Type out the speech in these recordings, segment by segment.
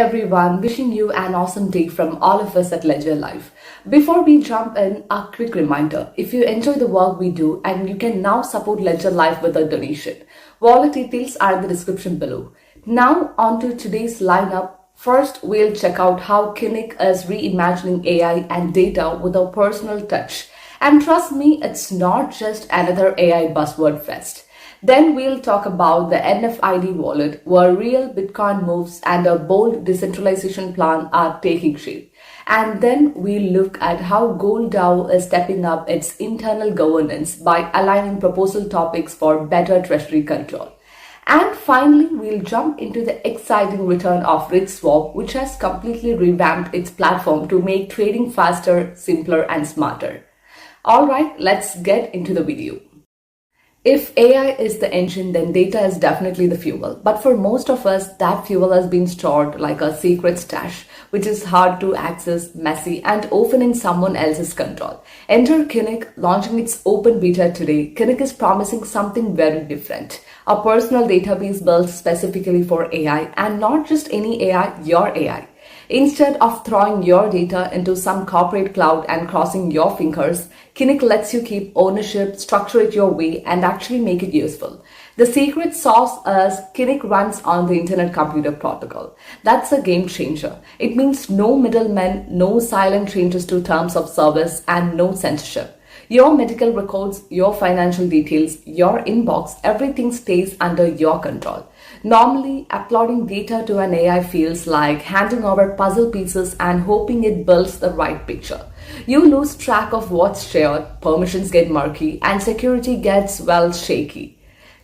everyone, wishing you an awesome day from all of us at Ledger Life. Before we jump in, a quick reminder, if you enjoy the work we do and you can now support Ledger Life with a donation. Wallet details are in the description below. Now on to today's lineup. First, we'll check out how Kinic is reimagining AI and data with a personal touch. And trust me, it's not just another AI buzzword fest. Then we'll talk about the NFID Wallet, where real Bitcoin moves and a bold decentralization plan are taking shape. And then we'll look at how Gold DAO is stepping up its internal governance by aligning proposal topics for better treasury control. And finally, we'll jump into the exciting return of Richswap, which has completely revamped its platform to make trading faster, simpler, and smarter. Alright, let's get into the video. If AI is the engine, then data is definitely the fuel. But for most of us, that fuel has been stored like a secret stash, which is hard to access, messy, and often in someone else's control. Enter Kinic, launching its open beta today. Kinic is promising something very different. A personal database built specifically for AI, and not just any AI, your AI. Instead of throwing your data into some corporate cloud and crossing your fingers, Kinic lets you keep ownership, structure it your way, and actually make it useful. The secret sauce is Kinic runs on the Internet Computer Protocol. That's a game changer. It means no middlemen, no silent changes to terms of service, and no censorship. Your medical records, your financial details, your inbox, everything stays under your control. Normally, uploading data to an AI feels like handing over puzzle pieces and hoping it builds the right picture. You lose track of what's shared, permissions get murky, and security gets, well, shaky.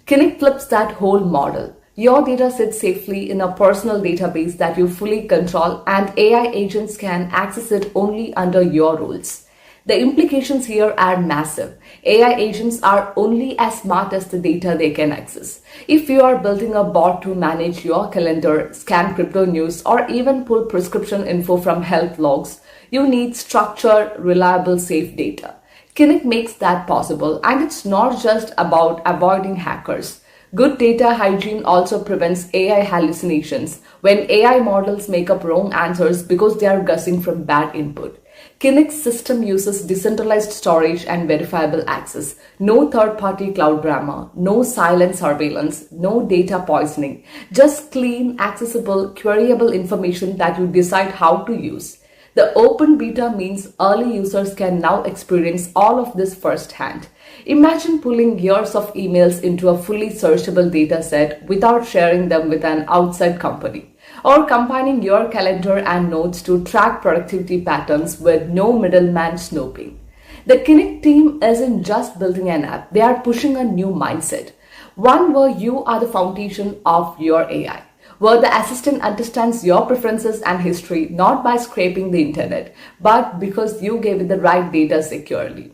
Kinic flips that whole model. Your data sits safely in a personal database that you fully control, and AI agents can access it only under your rules. The implications here are massive. AI agents are only as smart as the data they can access. If you are building a bot to manage your calendar, scan crypto news, or even pull prescription info from health logs, you need structured, reliable, safe data. Kinic makes that possible, and it's not just about avoiding hackers. Good data hygiene also prevents AI hallucinations when AI models make up wrong answers because they are guessing from bad input. Kinic's system uses decentralized storage and verifiable access. No third-party cloud drama, no silent surveillance, no data poisoning. Just clean, accessible, queryable information that you decide how to use. The open beta means early users can now experience all of this firsthand. Imagine pulling years of emails into a fully searchable dataset without sharing them with an outside company, or combining your calendar and notes to track productivity patterns with no middleman snooping. The Kinic team isn't just building an app, they are pushing a new mindset, one where you are the foundation of your AI, where the assistant understands your preferences and history not by scraping the internet, but because you gave it the right data securely.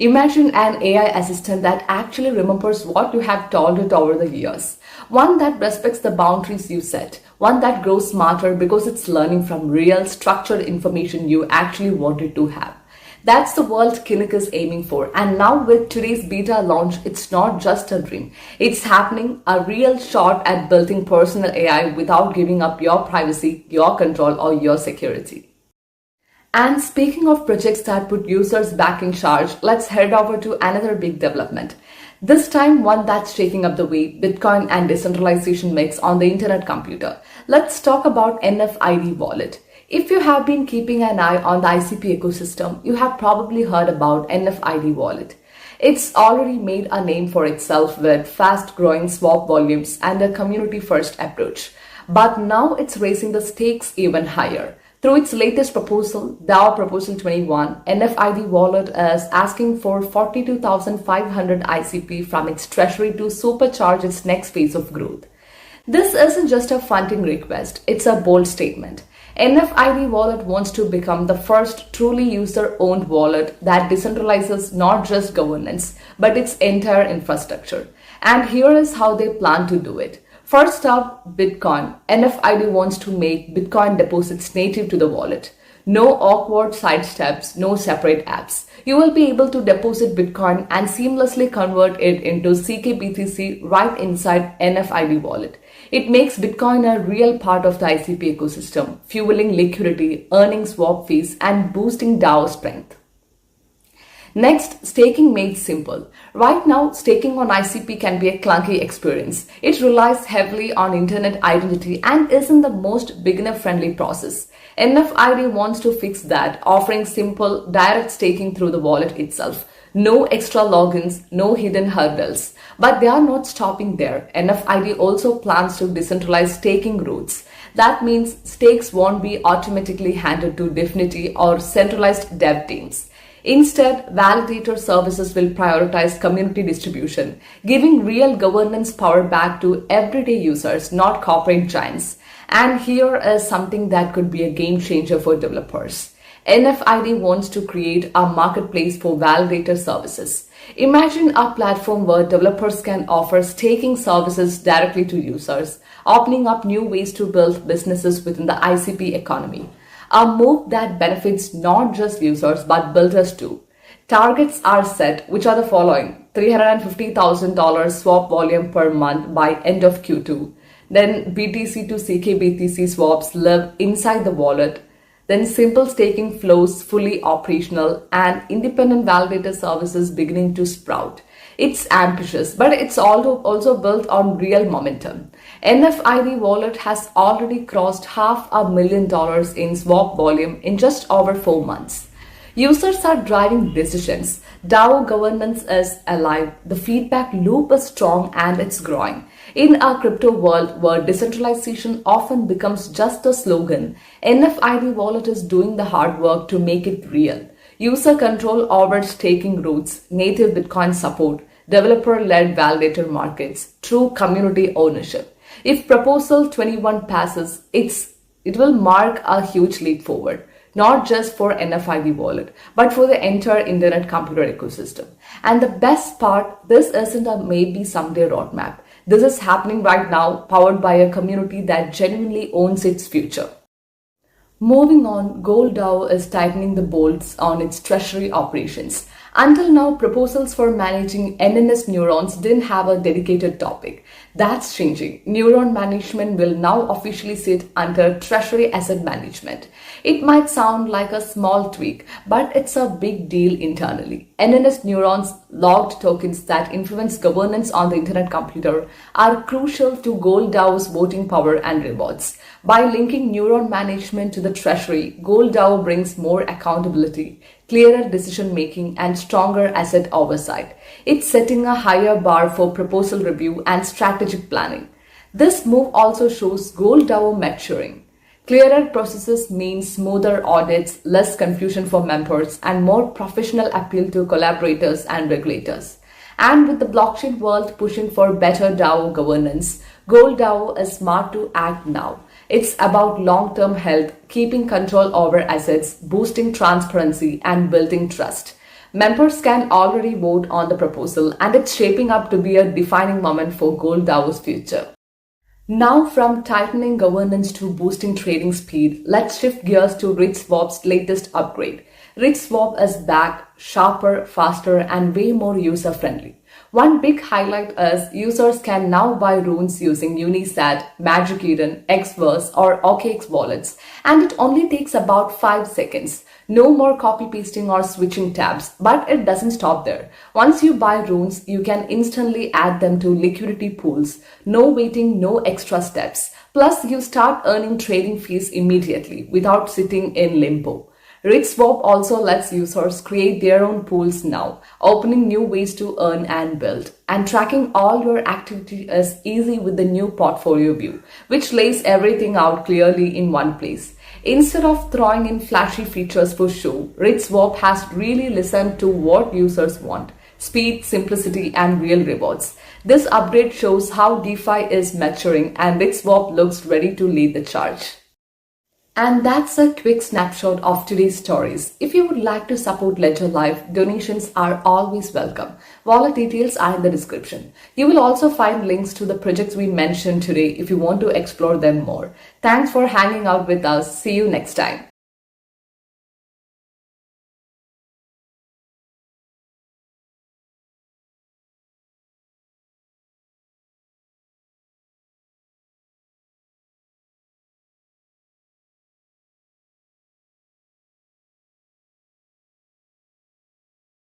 Imagine an AI assistant that actually remembers what you have told it over the years. One that respects the boundaries you set. One that grows smarter because it's learning from real, structured information you actually wanted to have. That's the world Kinic is aiming for. And now with today's beta launch, it's not just a dream. It's happening, a real shot at building personal AI without giving up your privacy, your control, or your security. And speaking of projects that put users back in charge, let's head over to another big development. This time one that's shaking up the way Bitcoin and decentralization mix on the internet computer. Let's talk about NFID Wallet. If you have been keeping an eye on the ICP ecosystem, you have probably heard about NFID Wallet. It's already made a name for itself with fast-growing swap volumes and a community-first approach. But now it's raising the stakes even higher. Through its latest proposal, DAO Proposal 21, NFID Wallet is asking for 42,500 ICP from its treasury to supercharge its next phase of growth. This isn't just a funding request, it's a bold statement. NFID Wallet wants to become the first truly user-owned wallet that decentralizes not just governance, but its entire infrastructure. And here is how they plan to do it. First up, Bitcoin. NFID wants to make Bitcoin deposits native to the wallet. No awkward side steps, no separate apps. You will be able to deposit Bitcoin and seamlessly convert it into CKBTC right inside NFID Wallet. It makes Bitcoin a real part of the ICP ecosystem, fueling liquidity, earning swap fees, and boosting DAO strength. Next, staking made simple. Right now, staking on ICP can be a clunky experience. It relies heavily on internet identity and isn't the most beginner-friendly process. NFID wants to fix that, offering simple, direct staking through the wallet itself. No extra logins, no hidden hurdles. But they are not stopping there. NFID also plans to decentralize staking routes. That means stakes won't be automatically handed to Definity or centralized dev teams. Instead, validator services will prioritize community distribution, giving real governance power back to everyday users, not corporate giants. And here is something that could be a game changer for developers. NFID wants to create a marketplace for validator services. Imagine a platform where developers can offer staking services directly to users, opening up new ways to build businesses within the ICP economy. A move that benefits not just users but builders too. Targets are set, which are the following: $350,000 swap volume per month by end of Q2. Then BTC to CKBTC swaps live inside the wallet. Then simple staking flows fully operational and independent validator services beginning to sprout. It's ambitious, but it's also built on real momentum. NFID Wallet has already crossed $500,000 in swap volume in just over 4 months. Users are driving decisions. DAO governance is alive. The feedback loop is strong and it's growing. In a crypto world where decentralization often becomes just a slogan, NFID Wallet is doing the hard work to make it real. User control over staking routes, native Bitcoin support, developer-led validator markets, true community ownership. If Proposal 21 passes, it will mark a huge leap forward, not just for NFID Wallet, but for the entire internet computer ecosystem. And the best part, this isn't a maybe someday roadmap. This is happening right now, powered by a community that genuinely owns its future. Moving on, Gold DAO is tightening the bolts on its treasury operations. Until now, proposals for managing NNS neurons didn't have a dedicated topic. That's changing. Neuron management will now officially sit under Treasury Asset Management. It might sound like a small tweak, but it's a big deal internally. NNS neurons, logged tokens that influence governance on the internet computer, are crucial to Gold DAO's voting power and rewards. By linking neuron management to the treasury, Gold DAO brings more accountability, clearer decision making, and stronger asset oversight. It's setting a higher bar for proposal review and strategic planning. This move also shows Gold DAO maturing. Clearer processes mean smoother audits, less confusion for members, and more professional appeal to collaborators and regulators. And with the blockchain world pushing for better DAO governance, Gold DAO is smart to act now. It's about long-term health, keeping control over assets, boosting transparency, and building trust. Members can already vote on the proposal, and it's shaping up to be a defining moment for Gold DAO's future. Now, from tightening governance to boosting trading speed, let's shift gears to Richswap's latest upgrade. Richswap is back, sharper, faster, and way more user-friendly. One big highlight is users can now buy runes using Unisat, Magic Eden, Xverse, or OKX wallets, and it only takes about 5 seconds. No more copy-pasting or switching tabs, but it doesn't stop there. Once you buy runes, you can instantly add them to liquidity pools. No waiting, no extra steps. Plus, you start earning trading fees immediately without sitting in limbo. Richswap also lets users create their own pools now, opening new ways to earn and build. And tracking all your activity is easy with the new portfolio view, which lays everything out clearly in one place. Instead of throwing in flashy features for show, Richswap has really listened to what users want: speed, simplicity, and real rewards. This update shows how DeFi is maturing, and Richswap looks ready to lead the charge. And that's a quick snapshot of today's stories. If you would like to support Ledger Live, donations are always welcome. Wallet details are in the description. You will also find links to the projects we mentioned today if you want to explore them more. Thanks for hanging out with us. See you next time.